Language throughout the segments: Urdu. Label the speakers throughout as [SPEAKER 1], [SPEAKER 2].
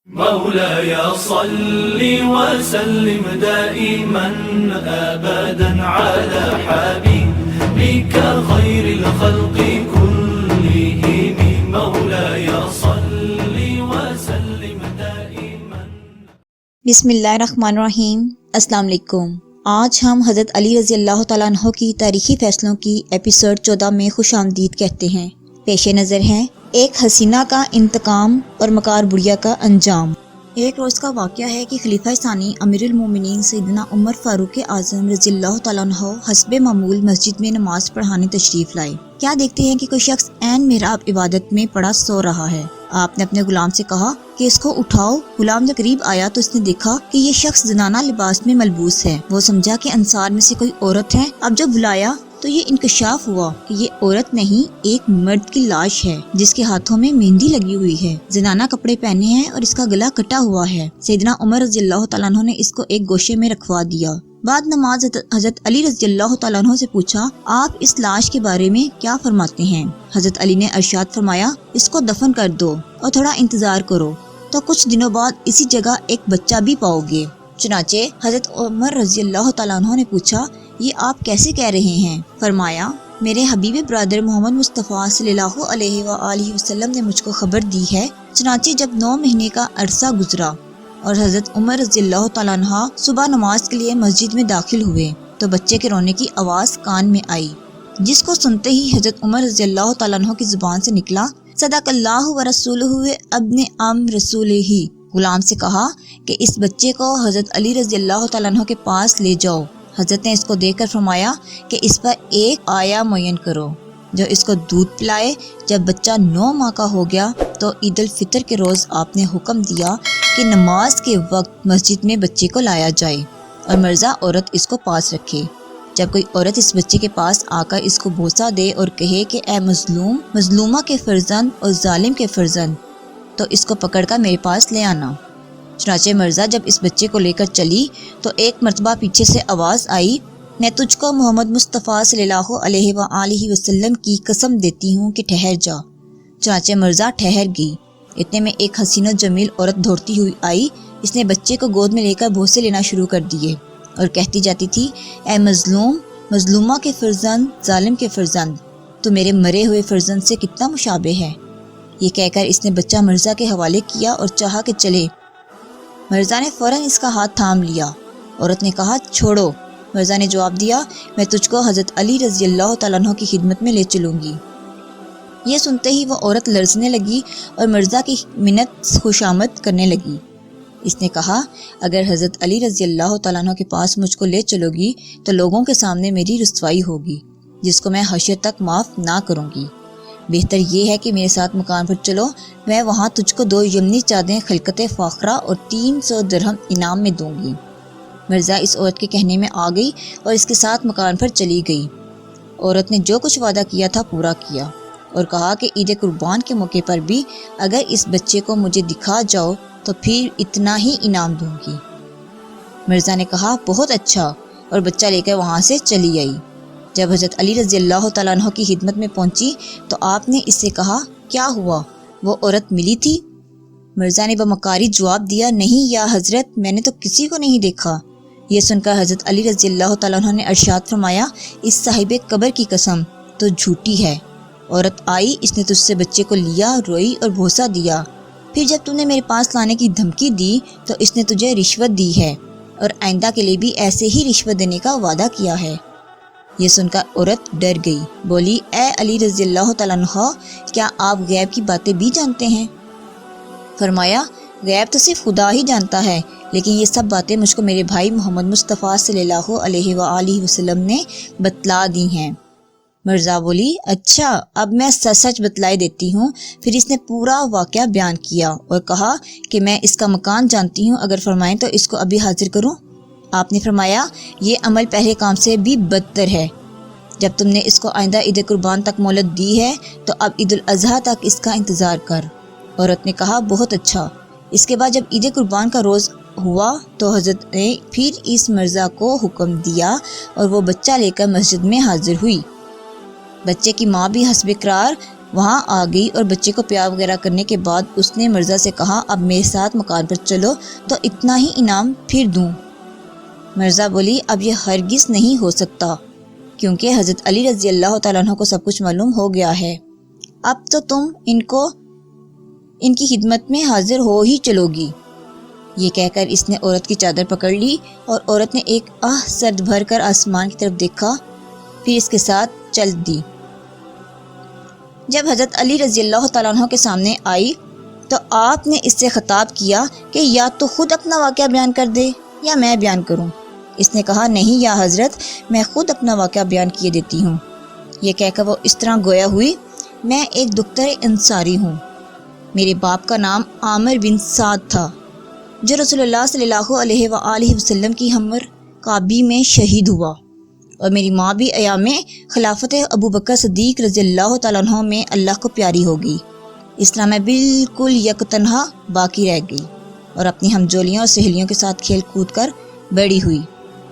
[SPEAKER 1] مولاي صل وسلم دائما أبدا على حبيبك خير الخلق كلهم مولاي صل وسلم دائما.
[SPEAKER 2] بسم اللہ الرحمن الرحیم. السلام علیکم. آج ہم حضرت علی رضی اللہ تعالیٰ عنہ کی تاریخی فیصلوں کی ایپیسوڈ 14 میں خوش آمدید کہتے ہیں. پیش نظر ہے ایک حسینہ کا انتقام اور مکار بڑیا کا انجام. ایک روز کا واقعہ ہے کہ خلیفہ ثانی امیر المومنین سیدنا عمر فاروق اعظم رضی اللہ تعالیٰ عنہ حسب معمول مسجد میں نماز پڑھانے تشریف لائے. کیا دیکھتے ہیں کہ کوئی شخص عین محراب عبادت میں پڑا سو رہا ہے. آپ نے اپنے غلام سے کہا کہ اس کو اٹھاؤ. غلام جب قریب آیا تو اس نے دیکھا کہ یہ شخص زنانہ لباس میں ملبوس ہے. وہ سمجھا کہ انصار میں سے کوئی عورت ہے. اب جب بلایا تو یہ انکشاف ہوا کہ یہ عورت نہیں ایک مرد کی لاش ہے جس کے ہاتھوں میں مہندی لگی ہوئی ہے، زنانہ کپڑے پہنے ہیں اور اس کا گلا کٹا ہوا ہے. سیدنا عمر رضی اللہ تعالیٰ عنہ نے اس کو ایک گوشے میں رکھوا دیا. بعد نماز حضرت علی رضی اللہ تعالیٰ عنہ سے پوچھا آپ اس لاش کے بارے میں کیا فرماتے ہیں؟ حضرت علی نے ارشاد فرمایا اس کو دفن کر دو اور تھوڑا انتظار کرو تو کچھ دنوں بعد اسی جگہ ایک بچہ بھی پاؤ گے. چنانچہ حضرت عمر رضی اللہ تعالیٰ عنہ نے پوچھا یہ آپ کیسے کہہ رہے ہیں؟ فرمایا میرے حبیب برادر محمد مصطفیٰ صلی اللہ علیہ وآلہ وسلم نے مجھ کو خبر دی ہے. چنانچہ جب 9 مہینے کا عرصہ گزرا اور حضرت عمر رضی اللہ تعالیٰ عنہ صبح نماز کے لیے مسجد میں داخل ہوئے تو بچے کے رونے کی آواز کان میں آئی، جس کو سنتے ہی حضرت عمر رضی اللہ تعالیٰ عنہ کی زبان سے نکلا صدق اللہ ورسولہ ابن ام رسول ہی. غلام سے کہا کہ اس بچے کو حضرت علی رضی اللہ تعالیٰ عنہ کے پاس لے جاؤ. حضرت نے اس کو دیکھ کر فرمایا کہ اس پر ایک آیا معین کرو جو اس کو دودھ پلائے. جب بچہ 9 ماہ کا ہو گیا تو عید الفطر کے روز آپ نے حکم دیا کہ نماز کے وقت مسجد میں بچے کو لایا جائے اور مرزا عورت اس کو پاس رکھے. جب کوئی عورت اس بچے کے پاس آ کر اس کو بوسہ دے اور کہے کہ اے مظلوم، مظلومہ کے فرزند اور ظالم کے فرزند، تو اس کو پکڑ کر میرے پاس لے آنا. چنانچہ مرزا جب اس بچے کو لے کر چلی تو ایک مرتبہ پیچھے سے آواز آئی میں تجھ کو محمد مصطفیٰ صلی اللہ علیہ وآلہ وسلم کی قسم دیتی ہوں کہ ٹھہر جا. چنانچہ مرزا ٹھہر گئی. اتنے میں ایک حسین و جمیل عورت دوڑتی ہوئی آئی. اس نے بچے کو گود میں لے کر بوسے لینا شروع کر دیے اور کہتی جاتی تھی اے مظلوم، مظلومہ کے فرزند، ظالم کے فرزند، تو میرے مرے ہوئے فرزند سے کتنا مشابہ ہے. یہ کہہ کر اس نے بچہ مرزا کے حوالے کیا اور چاہا کہ چلے. مرزا نے فوراً اس کا ہاتھ تھام لیا. عورت نے کہا چھوڑو. مرزا نے جواب دیا میں تجھ کو حضرت علی رضی اللہ تعالیٰ عنہ کی خدمت میں لے چلوں گی. یہ سنتے ہی وہ عورت لرزنے لگی اور مرزا کی منت خوشامد کرنے لگی. اس نے کہا اگر حضرت علی رضی اللہ تعالیٰ عنہ کے پاس مجھ کو لے چلو گی تو لوگوں کے سامنے میری رسوائی ہوگی جس کو میں حشر تک معاف نہ کروں گی. بہتر یہ ہے کہ میرے ساتھ مکان پر چلو، میں وہاں تجھ کو 2 یمنی چادریں خلقت فاخرہ اور 300 درہم انعام میں دوں گی. مرزا اس عورت کے کہنے میں آ گئی اور اس کے ساتھ مکان پر چلی گئی. عورت نے جو کچھ وعدہ کیا تھا پورا کیا اور کہا کہ عید قربان کے موقع پر بھی اگر اس بچے کو مجھے دکھا جاؤ تو پھر اتنا ہی انعام دوں گی. مرزا نے کہا بہت اچھا اور بچہ لے کر وہاں سے چلی آئی. جب حضرت علی رضی اللہ تعالیٰ عنہ کی خدمت میں پہنچی تو آپ نے اس سے کہا کیا ہوا، وہ عورت ملی تھی؟ مرزا نے بمکاری جواب دیا نہیں یا حضرت، میں نے تو کسی کو نہیں دیکھا. یہ سن کر حضرت علی رضی اللہ تعالیٰ عنہ نے ارشاد فرمایا اس صاحب قبر کی قسم تو جھوٹی ہے. عورت آئی، اس نے تجھ سے بچے کو لیا، روئی اور بوسہ دیا. پھر جب تم نے میرے پاس لانے کی دھمکی دی تو اس نے تجھے رشوت دی ہے اور آئندہ کے لیے بھی ایسے ہی رشوت دینے کا وعدہ کیا ہے. یہ سن کر عورت ڈر گئی، بولی اے علی رضی اللہ تعالیٰ عنہ کیا آپ غیب کی باتیں بھی جانتے ہیں؟ فرمایا غیب تو صرف خدا ہی جانتا ہے، لیکن یہ سب باتیں مجھ کو میرے بھائی محمد مصطفیٰ صلی اللہ علیہ وآلہ وسلم نے بتلا دی ہیں. مرزا بولی اچھا اب میں سچ سچ بتلائے دیتی ہوں. پھر اس نے پورا واقعہ بیان کیا اور کہا کہ میں اس کا مکان جانتی ہوں، اگر فرمائیں تو اس کو ابھی حاضر کروں. آپ نے فرمایا یہ عمل پہلے کام سے بھی بدتر ہے. جب تم نے اس کو آئندہ عید قربان تک مہلت دی ہے تو اب عید الاضحیٰ تک اس کا انتظار کر. عورت نے کہا بہت اچھا. اس کے بعد جب عید قربان کا روز ہوا تو حضرت نے پھر اس مرزا کو حکم دیا اور وہ بچہ لے کر مسجد میں حاضر ہوئی. بچے کی ماں بھی حسب اقرار وہاں آ گئی اور بچے کو پیار وغیرہ کرنے کے بعد اس نے مرزا سے کہا اب میرے ساتھ مکان پر چلو تو اتنا ہی انعام پھر دوں۔ مرزا بولی اب یہ ہرگز نہیں ہو سکتا کیونکہ حضرت علی رضی اللہ تعالیٰ عنہ کو سب کچھ معلوم ہو گیا ہے، اب تو تم ان کی خدمت میں حاضر ہو ہی چلو گی۔ یہ کہہ کر اس نے عورت کی چادر پکڑ لی اور عورت نے ایک سرد بھر کر آسمان کی طرف دیکھا، پھر اس کے ساتھ چل دی۔ جب حضرت علی رضی اللہ تعالیٰ عنہ کے سامنے آئی تو آپ نے اس سے خطاب کیا کہ یا تو خود اپنا واقعہ بیان کر دے یا میں بیان کروں۔ اس نے کہا نہیں یا حضرت، میں خود اپنا واقعہ بیان کیے دیتی ہوں۔ یہ کہہ کر وہ اس طرح گویا ہوئی، میں ایک دختر انصاری ہوں، میرے باپ کا نام عامر بن سعد تھا جو رسول اللہ صلی اللہ علیہ وآلہ وسلم کی ہمر کعبی میں شہید ہوا، اور میری ماں بھی ایام خلافت ابو بکر صدیق رضی اللہ تعالیٰ عنہ میں اللہ کو پیاری ہو گئی۔ اس طرح میں بالکل یک تنہا باقی رہ گئی اور اپنی ہمجولیوں اور سہیلیوں کے ساتھ کھیل کود کر بڑی ہوئی۔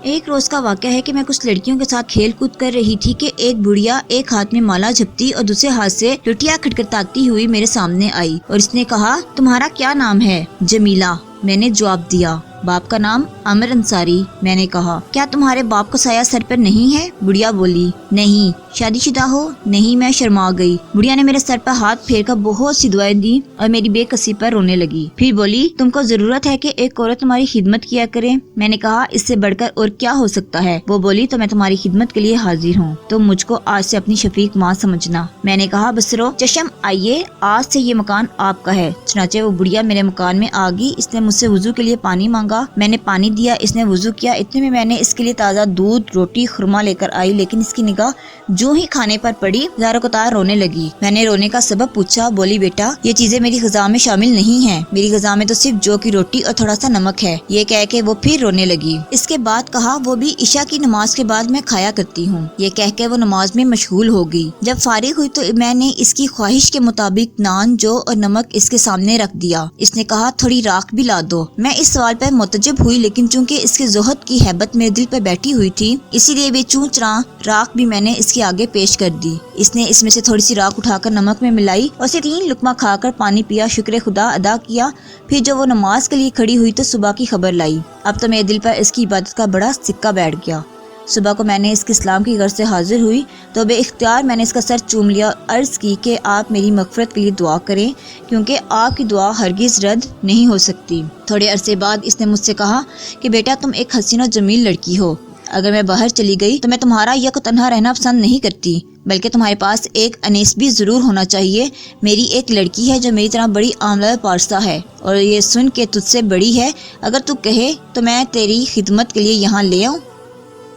[SPEAKER 2] ایک روز کا واقعہ ہے کہ میں کچھ لڑکیوں کے ساتھ کھیل کود کر رہی تھی کہ ایک بڑھیا ایک ہاتھ میں مالا جھپتی اور دوسرے ہاتھ سے لٹیا کھٹکھٹاتی ہوئی میرے سامنے آئی اور اس نے کہا تمہارا کیا نام ہے؟ جمیلہ، میں نے جواب دیا۔ باپ کا نام عامر انصاری، میں نے کہا۔ کیا تمہارے باپ کو سایہ سر پر نہیں ہے؟ بڑھیا بولی۔ نہیں۔ شادی شدہ ہو؟ نہیں، میں شرما گئی۔ بڑھیا نے میرے سر پر ہاتھ پھیر کر بہت سی دعائیں دی اور میری بے کسی پر رونے لگی، پھر بولی تم کو ضرورت ہے کہ ایک عورت تمہاری خدمت کیا کرے؟ میں نے کہا اس سے بڑھ کر اور کیا ہو سکتا ہے؟ وہ بولی تو میں تمہاری خدمت کے لیے حاضر ہوں، تم مجھ کو آج سے اپنی شفیق ماں سمجھنا۔ میں نے کہا بسرو چشم آئیے، آج سے یہ مکان آپ کا ہے۔ چنانچہ وہ بڑھیا میرے مکان میں آ گئی، اس نے مجھ سے وضو کے لیے پانی مانگا، میں نے پانی دیا، اس نے وضو کیا۔ اتنے میں نے اس کے لیے تازہ دودھ، روٹی، خرما لے کر آئی، لیکن اس کی نگاہ جو ہی کھانے پر پڑی زارو قطار رونے لگی۔ میں نے رونے کا سبب پوچھا، بولی بیٹا یہ چیزیں میری غذا میں شامل نہیں ہیں، میری غذا میں تو صرف جو کی روٹی اور تھوڑا سا نمک ہے۔ یہ کہہ کے وہ پھر رونے لگی۔ اس کے بعد کہا وہ بھی عشاء کی نماز کے بعد میں کھایا کرتی ہوں۔ یہ کہہ کے وہ نماز میں مشغول ہو گئی۔ جب فارغ ہوئی تو میں نے اس کی خواہش کے مطابق نان، جو اور نمک اس کے سامنے رکھ دیا۔ اس نے کہا تھوڑی راکھ بھی لا دو۔ میں اس سوال پر متعجب ہوئی، لیکن چونکہ اس کے زہد کی ہیبت میرے دل پر بیٹھی ہوئی تھی، اسی لیے بے چوں چراں راکھ بھی میں نے اس کے آگے پیش کر دی۔ اس نے اس میں سے تھوڑی سی راکھ اٹھا کر نمک میں ملائی اور اسے 3 لقمہ کھا کر پانی پیا، شکر خدا ادا کیا۔ پھر جو وہ نماز کے لیے کھڑی ہوئی تو صبح کی خبر لائی۔ اب تو میرے دل پر اس کی عبادت کا بڑا سکہ بیٹھ گیا۔ صبح کو میں نے اس کے اسلام کی غرض سے حاضر ہوئی تو بے اختیار میں نے اس کا سر چوم لیا اور عرض کی کہ آپ میری مغفرت کے لیے دعا کریں، کیونکہ آپ کی دعا ہرگز رد نہیں ہو سکتی۔ تھوڑے عرصے بعد اس نے مجھ سے کہا کہ بیٹا تم ایک حسین و جمیل لڑکی ہو، اگر میں باہر چلی گئی تو میں تمہارا یک تنہا رہنا پسند نہیں کرتی، بلکہ تمہارے پاس ایک انیس بھی ضرور ہونا چاہیے۔ میری ایک لڑکی ہے جو میری طرح بڑی عاملہ پارسا ہے اور یہ سن کے تجھ سے بڑی ہے، اگر تو کہے تو میں تیری خدمت کے لیے یہاں لے آؤں؟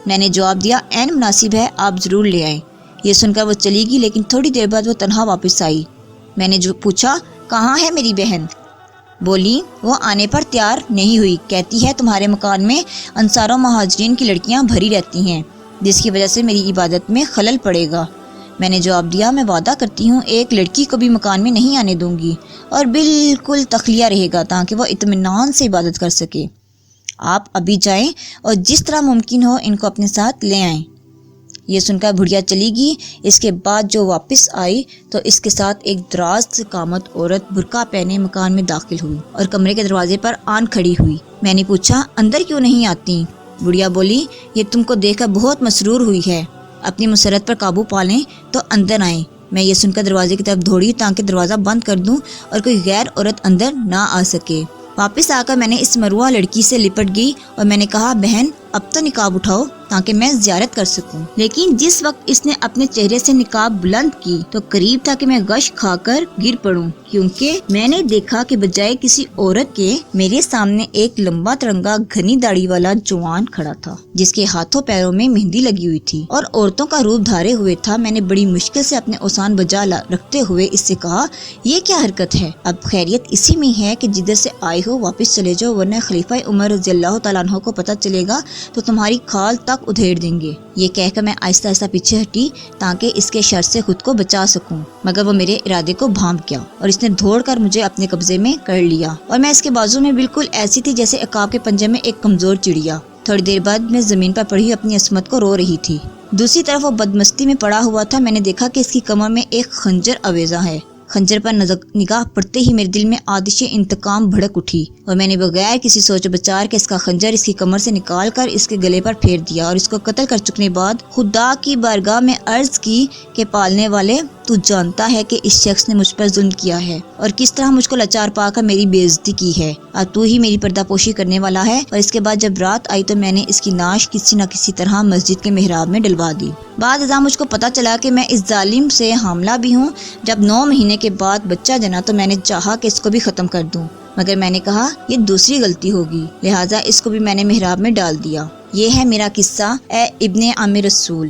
[SPEAKER 2] میں نے جواب دیا عین مناسب ہے، آپ ضرور لے آئیں۔ یہ سن کر وہ چلی گئی، لیکن تھوڑی دیر بعد وہ تنہا واپس آئی۔ میں نے جو پوچھا کہاں ہے میری بہن؟ بولی وہ آنے پر تیار نہیں ہوئی، کہتی ہے تمہارے مکان میں انصار و مہاجرین کی لڑکیاں بھری رہتی ہیں، جس کی وجہ سے میری عبادت میں خلل پڑے گا۔ میں نے جواب دیا میں وعدہ کرتی ہوں ایک لڑکی کو بھی مکان میں نہیں آنے دوں گی اور بالکل تخلیہ رہے گا تاکہ وہ اطمینان سے عبادت کر سکے۔ آپ ابھی جائیں اور جس طرح ممکن ہو ان کو اپنے ساتھ لے آئیں۔ یہ سن کر بڑھیا چلی گئی۔ اس کے بعد جو واپس آئی تو اس کے ساتھ ایک دراز قامت عورت برقع پہنے مکان میں داخل ہوئی اور کمرے کے دروازے پر آن کھڑی ہوئی۔ میں نے پوچھا اندر کیوں نہیں آتی؟ بڑھیا بولی یہ تم کو دیکھ کر بہت مسرور ہوئی ہے، اپنی مسرت پر قابو پا لیں تو اندر آئیں۔ میں یہ سن کر دروازے کی طرف دوڑی تاکہ دروازہ بند کر دوں اور کوئی غیر عورت اندر نہ آ سکے۔ واپس آ کر میں نے اس مروہ لڑکی سے لپٹ گئی اور میں نے کہا بہن اب تو نقاب اٹھاؤ تاکہ میں زیارت کر سکوں۔ لیکن جس وقت اس نے اپنے چہرے سے نقاب بلند کی تو قریب تھا کہ میں غش کھا کر گر پڑوں، کیونکہ میں نے دیکھا کہ بجائے کسی عورت کے میرے سامنے ایک لمبا ترنگا گھنی داڑھی والا جوان کھڑا تھا، جس کے ہاتھوں پیروں میں مہندی لگی ہوئی تھی اور عورتوں کا روپ دھارے ہوئے تھا۔ میں نے بڑی مشکل سے اپنے اوسان بجا رکھتے ہوئے اس سے کہا یہ کیا حرکت ہے؟ اب خیریت اسی میں ہے کہ جدھر سے آئے ہو واپس چلے جاؤ، ورنہ خلیفہ عمر رضی اللہ تعالیٰ عنہ کو پتہ چلے گا تو تمہاری کھال تک ادھیڑ دیں گے۔ یہ کہہ کر میں آہستہ آہستہ پیچھے ہٹی تاکہ اس کے شر سے خود کو بچا سکوں، مگر وہ میرے ارادے کو بھانپ گیا اور اس نے دوڑ کر مجھے اپنے قبضے میں کر لیا اور میں اس کے بازو میں بالکل ایسی تھی جیسے عقاب کے پنجے میں ایک کمزور چڑیا۔ تھوڑی دیر بعد میں زمین پر پڑی اپنی عصمت کو رو رہی تھی۔ دوسری طرف وہ بدمستی میں پڑا ہوا تھا. میں نے دیکھا کہ اس کی کمر میں ایک خنجر آویزاں ہے. خنجر پر نگاہ پڑتے ہی میرے دل میں آتش انتقام بھڑک اٹھی اور میں نے بغیر کسی سوچ و بچار کے اس کا خنجر اس کی کمر سے نکال کر اس کے گلے پر پھیر دیا اور اس کو قتل کر چکنے بعد خدا کی بارگاہ میں عرض کی کہ پالنے والے تو جانتا ہے کہ اس شخص نے مجھ پر ظلم کیا ہے اور کس طرح مجھ کو لاچار پا کر میری بے عزتی کی ہے اور تو ہی میری پردہ پوشی کرنے والا ہے. اور اس کے بعد جب رات آئی تو میں نے اس کی ناش کسی نہ کسی طرح مسجد کے محراب میں ڈلوا دی. بعد ازاں مجھ کو پتہ چلا کہ میں اس ظالم سے حاملہ بھی ہوں. جب 9 مہینے کے بعد بچہ جنا تو میں نے چاہا کہ اس کو بھی ختم کر دوں، مگر میں نے کہا یہ دوسری غلطی ہوگی، لہٰذا اس کو بھی میں نے محراب میں ڈال دیا. یہ ہے میرا قصہ اے ابن عم رسول.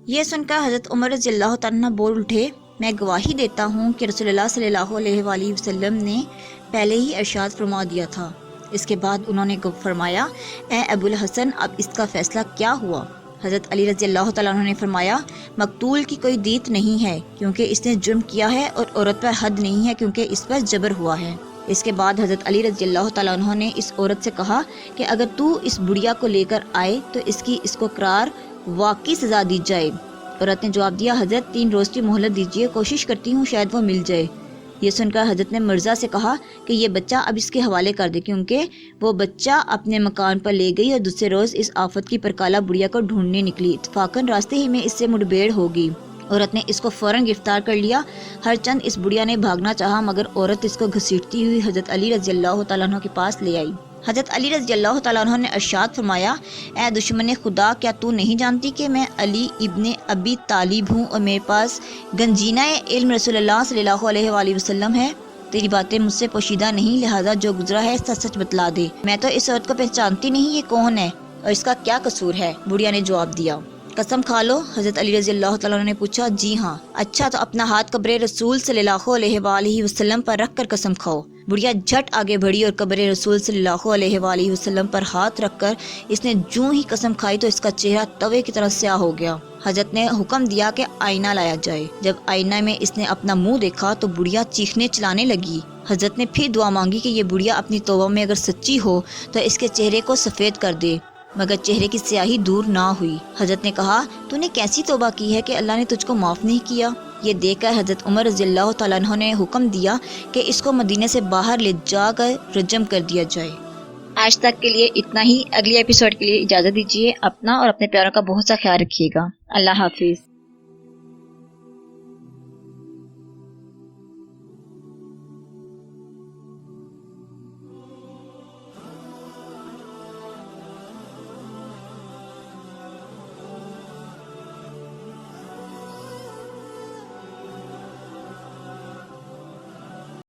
[SPEAKER 2] یہ سن کر حضرت عمر رضی اللہ تعالیٰ عنہ بول اٹھے، میں گواہی دیتا ہوں کہ رسول اللہ صلی اللہ علیہ وآلہ وسلم نے پہلے ہی ارشاد فرما دیا تھا. اس کے بعد انہوں نے فرمایا، اے ابو الحسن اب اس کا فیصلہ کیا ہوا؟ حضرت علی رضی اللہ تعالیٰ عنہ نے فرمایا، مقتول کی کوئی دیت نہیں ہے کیونکہ اس نے جرم کیا ہے اور عورت پر حد نہیں ہے کیونکہ اس پر جبر ہوا ہے. اس کے بعد حضرت علی رضی اللہ تعالیٰ عنہ نے اس عورت سے کہا کہ اگر تو اس بڑھیا کو لے کر آئے تو اس کو قرار واقعی سزا دی جائے. عورت نے جواب دیا، حضرت 3 روز کی مہلت دیجیے، کوشش کرتی ہوں شاید وہ مل جائے. یہ سن کر حضرت نے مرزا سے کہا کہ یہ بچہ اب اس کے حوالے کر دے، کیونکہ وہ بچہ اپنے مکان پر لے گئی اور دوسرے روز اس آفت کی پرکالہ بڑھیا کو ڈھونڈنے نکلی. اتفاقاً راستے ہی میں اس سے مڈبھیڑ ہوگی. عورت نے اس کو فوراً گرفتار کر لیا. ہر چند اس بڑھیا نے بھاگنا چاہا مگر عورت اس کو گھسیٹتی ہوئی حضرت علی رضی اللہ تعالیٰ عنہ کے پاس لے آئی. حضرت علی رضی اللہ تعالیٰ عنہ نے ارشاد فرمایا، اے دشمن خدا، کیا تو نہیں جانتی کہ میں علی ابن ابی طالب ہوں اور میرے پاس گنجینہ علم رسول اللہ صلی اللہ علیہ وآلہ وسلم ہے؟ تیری باتیں مجھ سے پوشیدہ نہیں، لہٰذا جو گزرا ہے سچ سچ بتلا دے. میں تو اس عورت کو پہچانتی نہیں، یہ کون ہے اور اس کا کیا قصور ہے؟ بڑھیا نے جواب دیا، قسم کھا لو. حضرت علی رضی اللہ تعالیٰ عنہ نے پوچھا، جی ہاں. اچھا تو اپنا ہاتھ قبر رسول صلی اللہ علیہ وآلہ وسلم پر رکھ کر قسم کھاؤ. بڑھیا جھٹ آگے بڑھی اور قبر رسول صلی اللہ علیہ وآلہ وسلم پر ہاتھ رکھ کر اس نے جوں ہی قسم کھائی تو اس کا چہرہ توے کی طرح سیاہ ہو گیا. حضرت نے حکم دیا کہ آئینہ لایا جائے. جب آئینہ میں اس نے اپنا منہ دیکھا تو بڑھیا چیخنے چلانے لگی. حضرت نے پھر دعا مانگی کہ یہ بڑھیا اپنی توبہ میں اگر سچی ہو تو اس کے چہرے کو سفید کر دے، مگر چہرے کی سیاہی دور نہ ہوئی. حضرت نے کہا، تو نے کیسی توبہ کی ہے کہ اللہ نے تجھ کو معاف نہیں کیا؟ یہ دیکھ کر حضرت عمر رضی اللہ تعالیٰ عنہ نے حکم دیا کہ اس کو مدینے سے باہر لے جا کر رجم کر دیا جائے. آج تک کے لیے اتنا ہی. اگلی ایپیسوڈ کے لیے اجازت دیجیے. اپنا اور اپنے پیاروں کا بہت سا خیال رکھیے گا. اللہ حافظ.